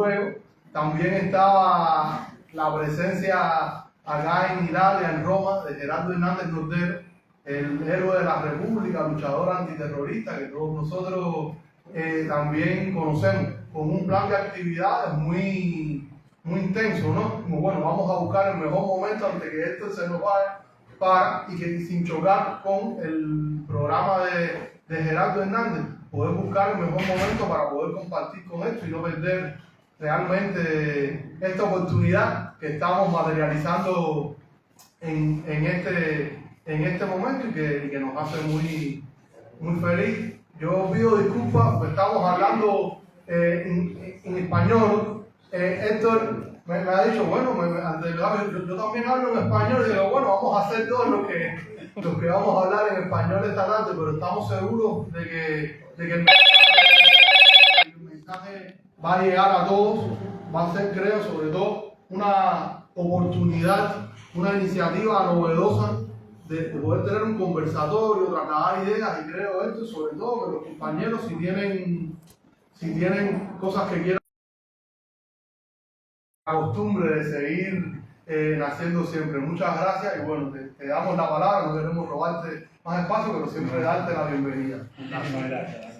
Noruego. También estaba la presencia acá en Italia, en Roma, de Gerardo Hernández Nordero, el héroe de la República, luchador antiterrorista, que todos nosotros también conocemos, con un plan de actividades muy intenso, ¿no? Como bueno, vamos a buscar el mejor momento antes que esto se nos vaya, y que sin chocar con el programa de Gerardo Hernández, poder buscar el mejor momento para poder compartir con esto y no perder realmente esta oportunidad que estamos materializando en este momento y que nos hace muy feliz. Yo pido disculpas porque estamos hablando en español. Héctor me ha dicho, bueno, yo también hablo en español, y digo, bueno, vamos a hacer todos los que vamos a hablar en español esta tarde, pero estamos seguros de que el mensaje va a llegar a todos, va a ser, creo, sobre todo una oportunidad, una iniciativa novedosa de poder tener un conversatorio, trasladar ideas, y creo esto, sobre todo que los compañeros, si tienen cosas que quieran, la costumbre de seguir naciendo siempre. Muchas gracias y bueno, te damos la palabra, no queremos robarte más espacio, pero siempre darte la bienvenida. Muchísimas gracias.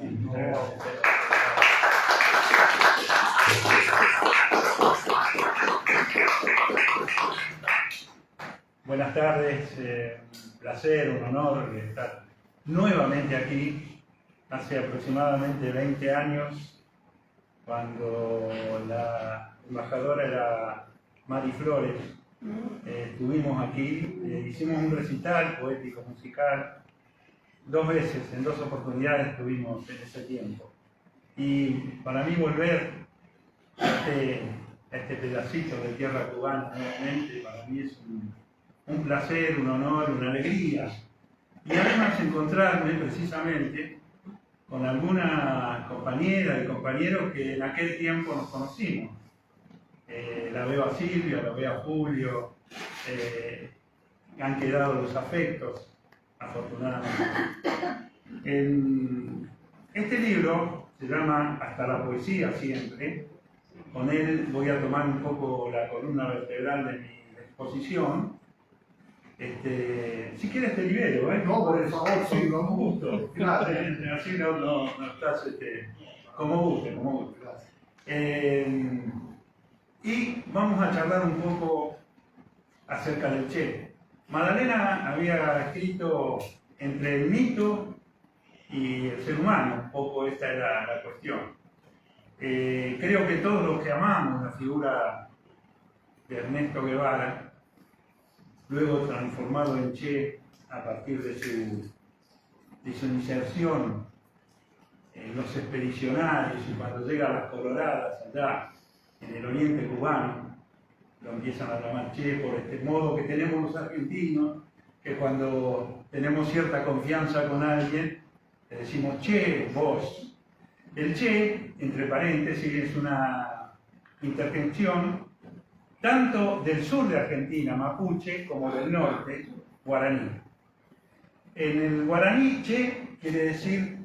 Buenas tardes, un placer, un honor estar nuevamente aquí. Hace aproximadamente 20 años, cuando la embajadora era Mari Flores, estuvimos aquí, hicimos un recital poético musical, 2 veces, en 2 oportunidades estuvimos en ese tiempo. Y para mí volver a este pedacito de tierra cubana nuevamente, para mí es un placer, un honor, una alegría. Y además encontrarme precisamente con alguna compañera y compañero que en aquel tiempo nos conocimos. La veo a Silvia, la veo a Julio, han quedado los afectos, afortunadamente. Este libro se llama Hasta la poesía siempre. Con él voy a tomar un poco la columna vertebral de mi exposición. Si quieres te libero, ¿eh? No, por favor, sí, lo hemos gusto. Gracias. Así no estás como guste, como guste. Y vamos a charlar un poco acerca del Che. Magdalena había escrito entre el mito y el ser humano, un poco esta era la cuestión. Creo que todos los que amamos la figura de Ernesto Guevara, luego transformado en Che a partir de su inserción en los expedicionarios y cuando llega a las Coloradas allá en el oriente cubano, lo empiezan a llamar Che por este modo que tenemos los argentinos, que cuando tenemos cierta confianza con alguien, le decimos Che, vos. El Che, entre paréntesis, es una interjección tanto del sur de Argentina, mapuche, como del norte, guaraní. En el guaraní, Che quiere decir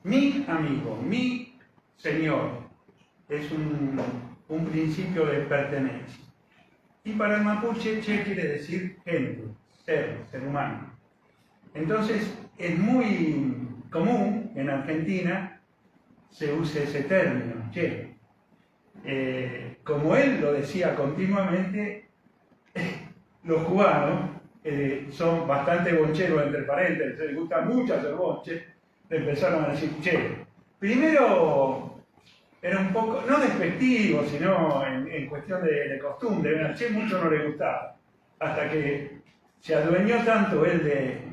mi amigo, mi señor. Es un principio de pertenencia. Y para el mapuche, Che quiere decir gente, ser humano. Entonces, es muy común en Argentina se use ese término, Che. Como él lo decía continuamente, los cubanos son bastante boncheros, entre paréntesis, les gusta mucho hacer bonche, le empezaron a decir Che. Primero era un poco, no despectivo, sino en cuestión de costumbre, al Che mucho no le gustaba, hasta que se adueñó tanto él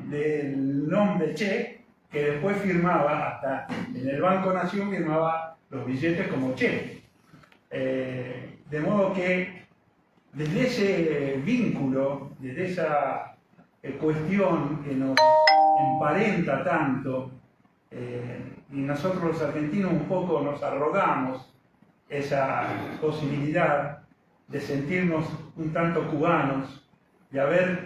del nombre Che, que después firmaba, hasta en el Banco Nación firmaba los billetes como Che. De modo que desde ese vínculo, desde esa cuestión que nos emparenta tanto, y nosotros los argentinos un poco nos arrogamos esa posibilidad de sentirnos un tanto cubanos, de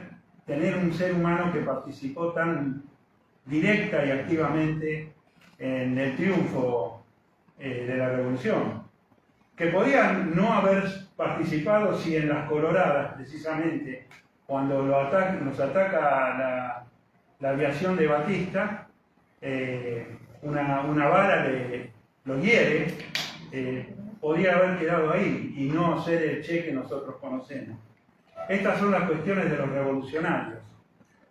tener un ser humano que participó tan directa y activamente en el triunfo de la revolución. que podían no haber participado si en las Coloradas, precisamente, cuando nos ataca la aviación de Batista, una bala lo hiere, podía haber quedado ahí y no ser el Che que nosotros conocemos. Estas son las cuestiones de los revolucionarios,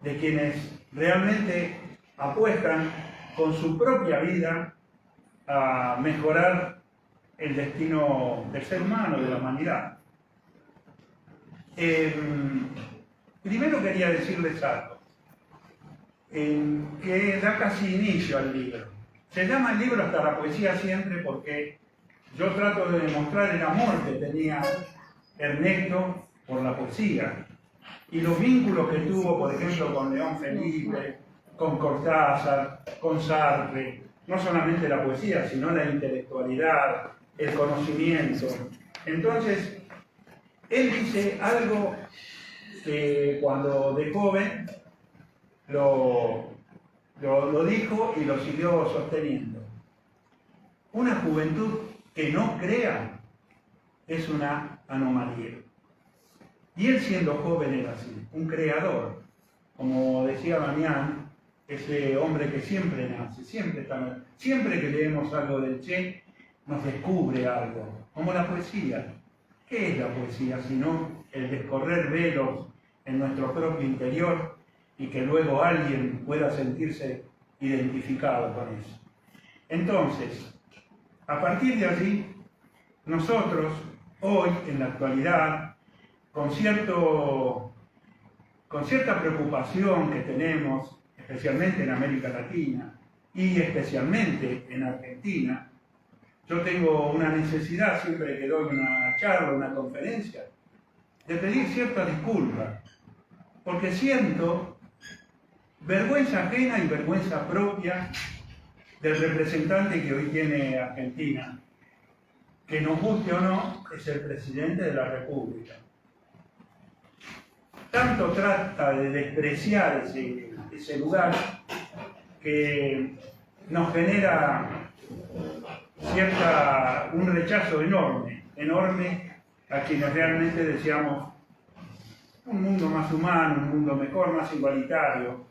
de quienes realmente apuestan con su propia vida a mejorar el destino del ser humano, de la humanidad. Primero quería decirles algo, que da casi inicio al libro. Se llama el libro Hasta la poesía siempre porque yo trato de demostrar el amor que tenía Ernesto por la poesía y los vínculos que tuvo, por ejemplo, con León Felipe, con Cortázar, con Sartre, no solamente la poesía, sino la intelectualidad, el conocimiento. Entonces, él dice algo que cuando de joven lo dijo y lo siguió sosteniendo. Una juventud que no crea es una anomalía. Y él siendo joven era así, un creador. Como decía Damián, ese hombre que siempre nace, siempre que leemos algo del Che, nos descubre algo, como la poesía. ¿Qué es la poesía sino el descorrer velos en nuestro propio interior y que luego alguien pueda sentirse identificado con eso? Entonces, a partir de allí, nosotros, hoy, en la actualidad, con cierta preocupación que tenemos, especialmente en América Latina y especialmente en Argentina, yo tengo una necesidad, siempre que doy una charla, una conferencia, de pedir cierta disculpa, porque siento vergüenza ajena y vergüenza propia del representante que hoy tiene Argentina, que nos guste o no, es el presidente de la República. Tanto trata de despreciar ese lugar que nos genera un rechazo enorme a quienes realmente deseamos un mundo más humano, un mundo mejor, más igualitario.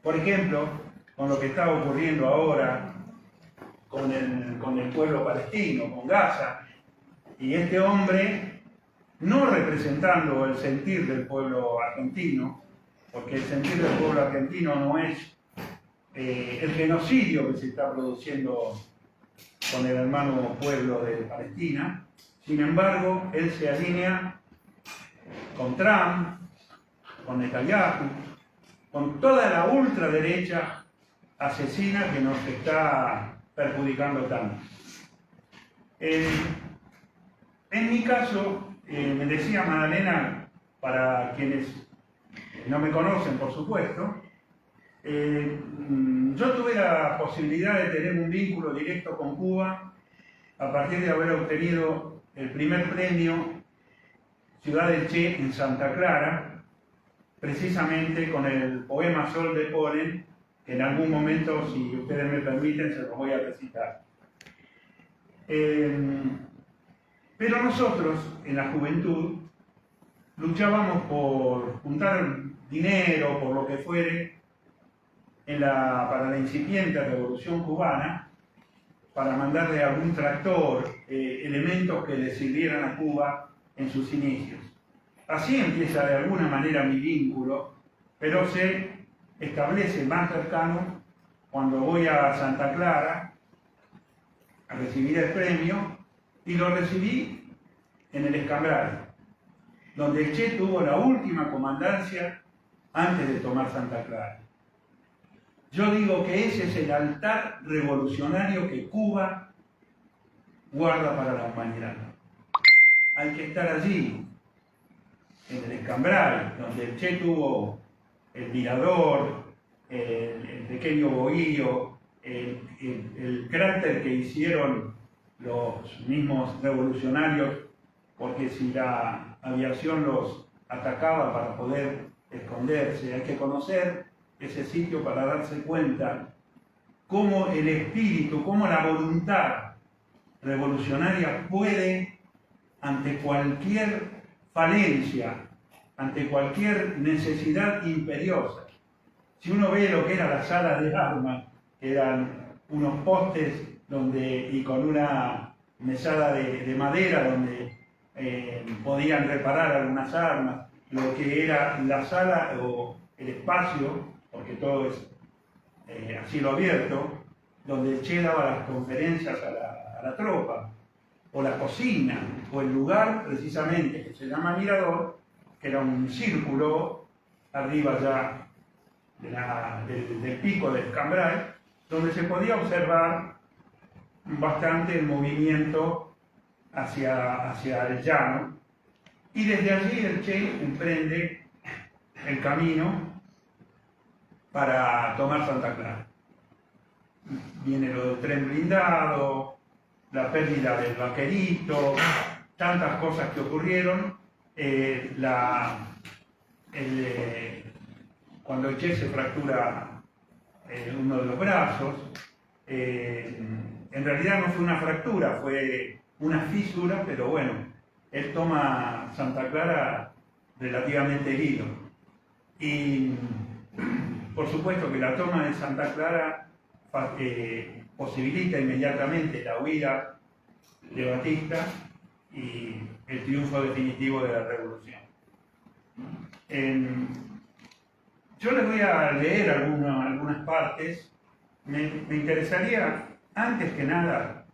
Por ejemplo, con lo que está ocurriendo ahora con el pueblo palestino, con Gaza, y este hombre no representando el sentir del pueblo argentino, porque el sentir del pueblo argentino no es el genocidio que se está produciendo con el hermano pueblo de Palestina. Sin embargo, él se alinea con Trump, con Netanyahu, con toda la ultraderecha asesina que nos está perjudicando tanto. En mi caso, me decía Madalena, para quienes no me conocen, por supuesto, yo tuve la posibilidad de tener un vínculo directo con Cuba a partir de haber obtenido el primer premio Ciudad del Che en Santa Clara, precisamente con el poema Sol de Polen, que en algún momento, si ustedes me permiten, se los voy a recitar. Pero nosotros, en la juventud, luchábamos por juntar dinero, por lo que fuere, para la incipiente Revolución Cubana, para mandarle algún tractor, elementos que le sirvieran a Cuba en sus inicios. Así empieza de alguna manera mi vínculo, pero se establece más cercano cuando voy a Santa Clara a recibir el premio, y lo recibí en el Escambray, donde el Che tuvo la última comandancia antes de tomar Santa Clara. Yo digo que ese es el altar revolucionario que Cuba guarda para la humanidad. Hay que estar allí, en el Escambray, donde el Che tuvo el mirador, el pequeño bohío, el cráter que hicieron los mismos revolucionarios, porque si la aviación los atacaba para poder esconderse, hay que conocer ese sitio para darse cuenta cómo el espíritu, cómo la voluntad revolucionaria puede, ante cualquier falencia, ante cualquier necesidad imperiosa. Si uno ve lo que era la sala de armas, que eran unos postes y con una mesada de madera donde podían reparar algunas armas, lo que era la sala o el espacio, porque todo es a cielo abierto, donde el Che daba las conferencias a la tropa, o la cocina, o el lugar precisamente que se llama Mirador, que era un círculo arriba ya del pico del Cambrai, donde se podía observar bastante el movimiento hacia el llano, y desde allí el Che emprende el camino para tomar Santa Clara. Viene lo del tren blindado, la pérdida del vaquerito, tantas cosas que ocurrieron. Cuando el Che se fractura uno de los brazos, en realidad no fue una fractura, fue una fisura, pero bueno, él toma Santa Clara relativamente herido. Y por supuesto que la toma de Santa Clara posibilita inmediatamente la huida de Batista y el triunfo definitivo de la revolución. Yo les voy a leer algunas partes. Me interesaría, antes que nada,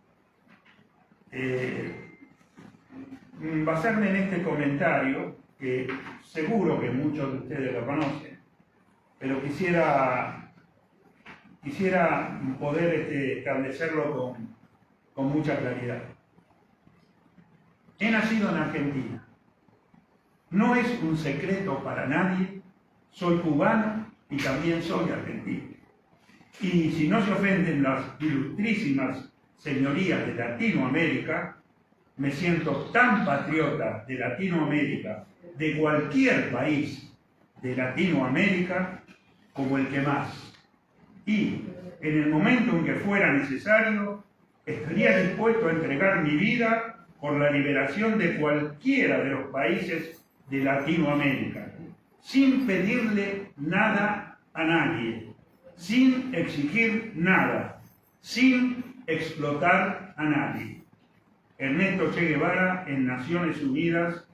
basarme en este comentario, que seguro que muchos de ustedes lo conocen, pero quisiera poder establecerlo con mucha claridad. He nacido en Argentina. No es un secreto para nadie, soy cubano y también soy argentino. Y si no se ofenden las ilustrísimas señorías de Latinoamérica, me siento tan patriota de Latinoamérica, de cualquier país de Latinoamérica, como el que más. Y en el momento en que fuera necesario, estaría dispuesto a entregar mi vida por la liberación de cualquiera de los países de Latinoamérica, sin pedirle nada a nadie, sin exigir nada, sin explotar a nadie. Ernesto Che Guevara, en Naciones Unidas,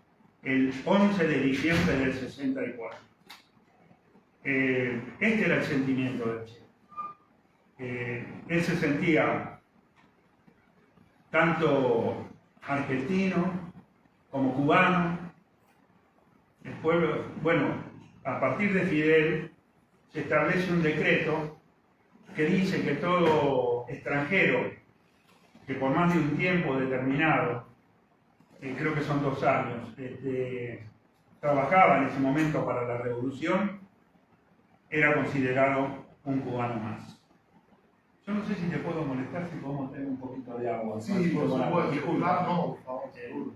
el 11 de diciembre del 64. Este era el sentimiento de Che. Él se sentía tanto argentino como cubano. El pueblo, bueno, a partir de Fidel se establece un decreto que dice que todo extranjero que por más de un tiempo determinado, creo que son 2 años, trabajaba en ese momento para la revolución, era considerado un cubano más. Yo no sé si te puedo molestar, si podemos tener un poquito de agua. Sí, por supuesto. Disculpa. No, por favor, seguro.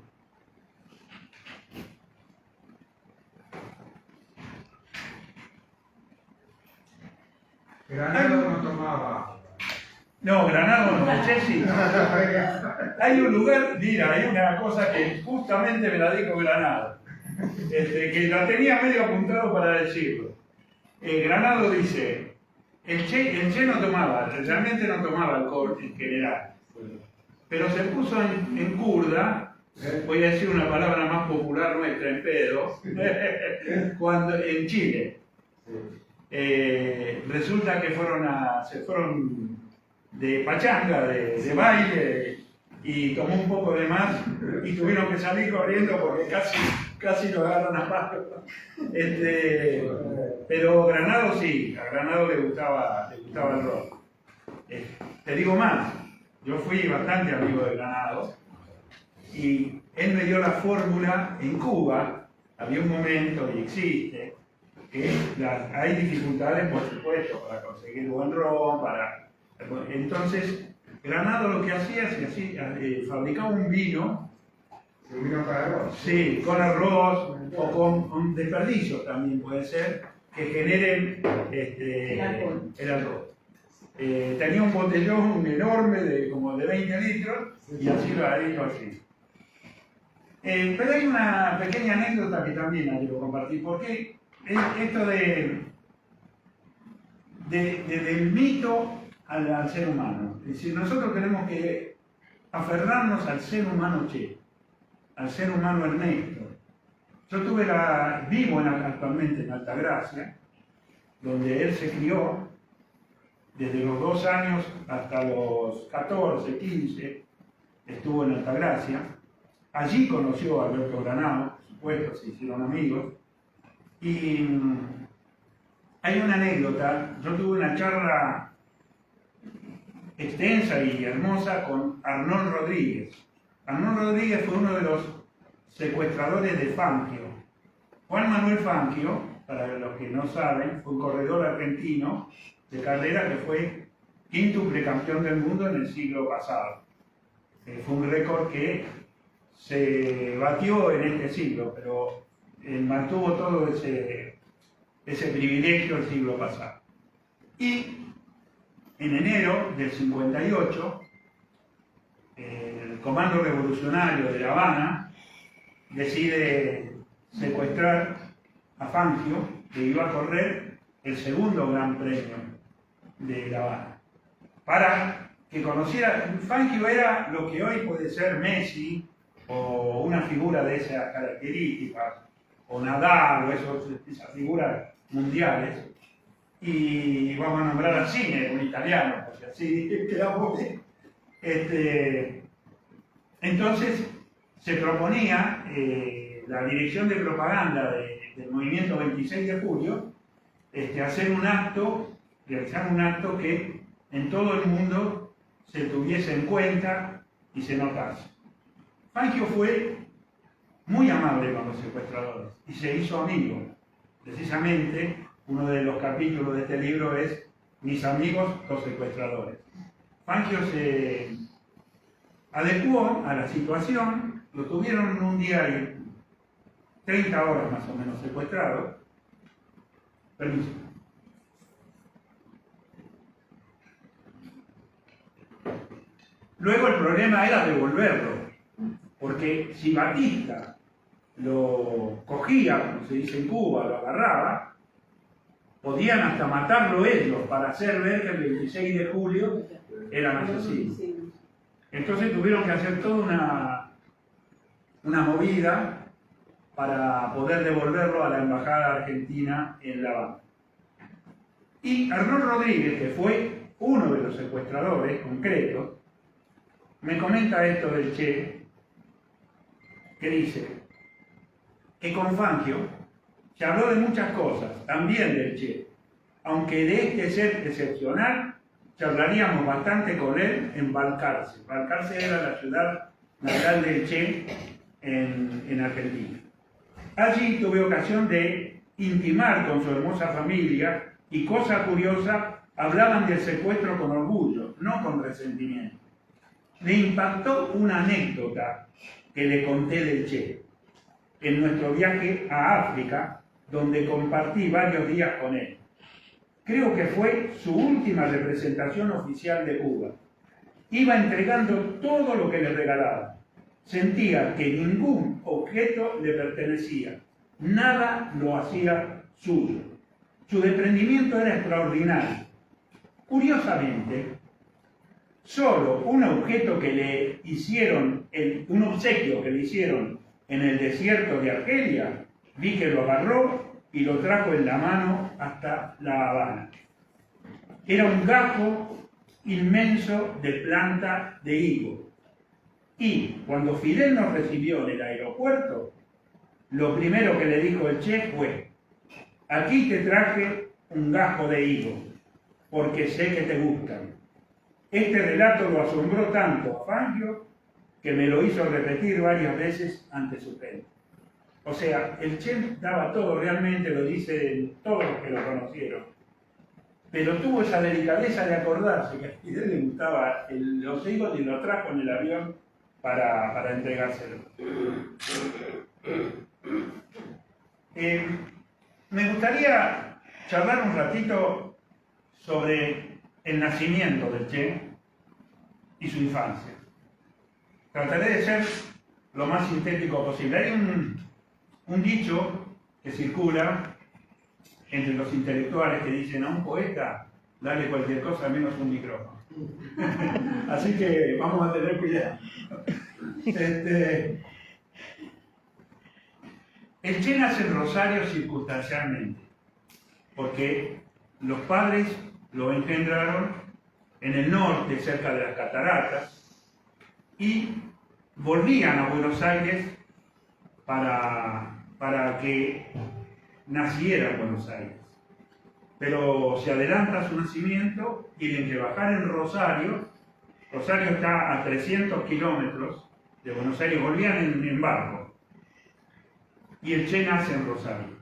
Granado no tomaba. No, Granado no, Che sí. Hay un lugar, mira, hay una cosa que justamente me la dijo Granado, que la tenía medio apuntado para decirlo. Granado dice, el Che no tomaba, realmente no tomaba alcohol en general, pero se puso en curda, voy a decir una palabra más popular nuestra, en pedo, en Chile. Resulta que se fueron de pachanga, de baile, y tomó un poco de más y tuvieron que salir corriendo porque casi lo agarran a palo. Pero Granado sí, a Granado le gustaba el rock. Te digo más, yo fui bastante amigo de Granado y él me dio la fórmula. En Cuba había un momento, y existe, que hay dificultades, por supuesto, para conseguir buen ron, entonces Granado lo que hacía fabricaba un vino. ¿Un vino para arroz? Sí, con arroz o con desperdicios también puede ser, que generen el alcohol. tenía un botellón enorme de como de 20 litros y así lo ha hecho así. Pero hay una pequeña anécdota que también la quiero compartir, porque esto del mito al ser humano. Es decir, nosotros tenemos que aferrarnos al ser humano Che, al ser humano Ernesto. Yo vivo actualmente en Altagracia, donde él se crió, desde los 2 años hasta los 14, 15, estuvo en Altagracia. Allí conoció a Alberto Granado, por supuesto, se hicieron amigos. Y hay una anécdota, yo tuve una charla extensa y hermosa con Arnón Rodríguez. Arnón Rodríguez fue uno de los secuestradores de Fangio. Juan Manuel Fangio, para los que no saben, fue un corredor argentino de carrera que fue quíntuple campeón del mundo en el siglo pasado. Fue un récord que se batió en este siglo, pero mantuvo todo ese privilegio el siglo pasado. Y en enero del 58, el Comando Revolucionario de La Habana decide secuestrar a Fangio, que iba a correr el segundo Gran Premio de La Habana. Para que conociera, Fangio era lo que hoy puede ser Messi, o una figura de esas características, o Nadal, o esas figuras mundiales. Y vamos a nombrar al cine, un italiano, porque así quedamos bien. Entonces se proponía la dirección de propaganda del movimiento 26 de julio hacer un acto, realizar un acto que en todo el mundo se tuviese en cuenta y se notase. Fangio fue muy amable con los secuestradores y se hizo amigo. Precisamente uno de los capítulos de este libro es Mis amigos los secuestradores. Fangio se adecuó a la situación, lo tuvieron un día y 30 horas más o menos secuestrado. Permiso. Luego el problema era devolverlo, porque si Batista lo cogía, como se dice en Cuba, lo agarraba, podían hasta matarlo ellos para hacer ver que el 26 de julio eran asesinos. Entonces tuvieron que hacer toda una movida para poder devolverlo a la embajada argentina en La Habana. Y Arnón Rodríguez, que fue uno de los secuestradores concretos, me comenta esto del Che, que dice que con Fangio se habló de muchas cosas, también del Che, aunque de este ser excepcional charlaríamos bastante con él en Balcarce. Balcarce era la ciudad natal del Che en Argentina. Allí tuve ocasión de intimar con su hermosa familia y, cosa curiosa, hablaban del secuestro con orgullo, no con resentimiento. Me impactó una anécdota que le conté del Che en nuestro viaje a África, donde compartí varios días con él. Creo que fue su última representación oficial de Cuba. Iba entregando todo lo que le regalaban. Sentía que ningún objeto le pertenecía. Nada lo hacía suyo. Su desprendimiento era extraordinario. Curiosamente, solo un objeto que le hicieron, un obsequio que le hicieron en el desierto de Argelia, vi que lo agarró y lo trajo en la mano hasta La Habana. Era un gajo inmenso de planta de higo. Y cuando Fidel nos recibió en el aeropuerto, lo primero que le dijo el Che fue: aquí te traje un gajo de higo, porque sé que te gustan. Este relato lo asombró tanto a Fangio que me lo hizo repetir varias veces ante su gente. O sea, el Che daba todo, realmente lo dicen todos los que lo conocieron. Pero tuvo esa delicadeza de acordarse que a Fidel le gustaba los higos y lo trajo en el avión para entregárselo. Me gustaría charlar un ratito sobre el nacimiento del Che y su infancia. Trataré de ser lo más sintético posible. Hay un dicho que circula entre los intelectuales que dicen a un poeta, dale cualquier cosa menos un micrófono. Así que vamos a tener cuidado. El Che nace en Rosario circunstancialmente, porque los padres lo engendraron en el norte, cerca de las cataratas, y volvían a Buenos Aires para que naciera en Buenos Aires. Pero se adelanta su nacimiento, tienen que bajar en Rosario. Rosario está a 300 kilómetros de Buenos Aires, volvían en barco. Y el Che nace en Rosario.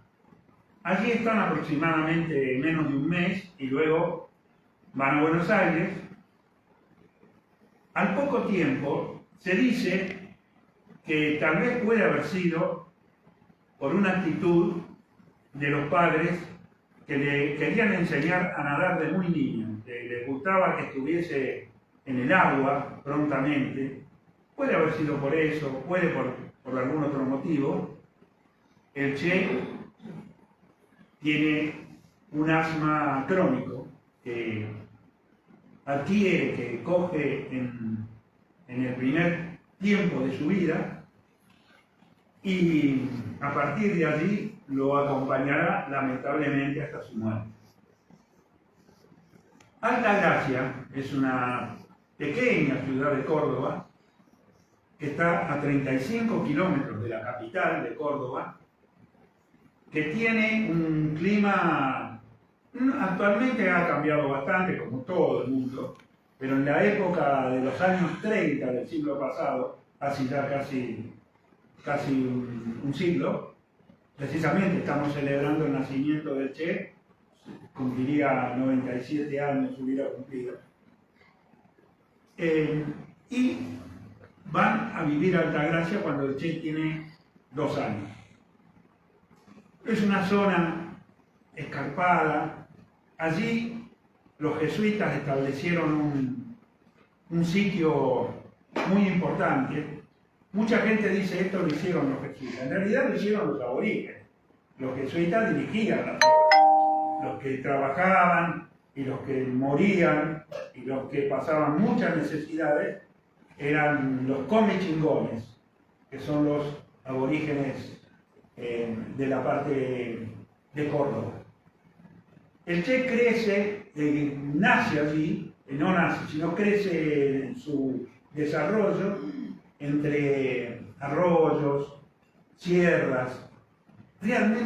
Allí están aproximadamente menos de un mes y luego van a Buenos Aires. Al poco tiempo se dice que tal vez puede haber sido por una actitud de los padres que le querían enseñar a nadar de muy niño, que les gustaba que estuviese en el agua prontamente. Puede haber sido por eso, puede por algún otro motivo. El Che tiene un asma crónico que adquiere, que coge en el primer tiempo de su vida, y a partir de allí lo acompañará lamentablemente hasta su muerte. Altagracia es una pequeña ciudad de Córdoba que está a 35 kilómetros de la capital de Córdoba, que tiene un clima, actualmente ha cambiado bastante, como todo el mundo, pero en la época de los años 30 del siglo pasado, hace ya casi un siglo, precisamente estamos celebrando el nacimiento del Che, cumpliría 97 años, hubiera cumplido. Y van a vivir a Altagracia cuando el Che tiene 2 años. Es una zona escarpada. Allí los jesuitas establecieron un sitio muy importante. Mucha gente dice esto lo hicieron los jesuitas. En realidad lo hicieron los aborígenes. Los jesuitas dirigían las obras. Los que trabajaban y los que morían y los que pasaban muchas necesidades eran los comechingones, que son los aborígenes de la parte de Córdoba. El Che crece, nace allí, no nace, sino crece en su desarrollo entre arroyos, sierras. Realmente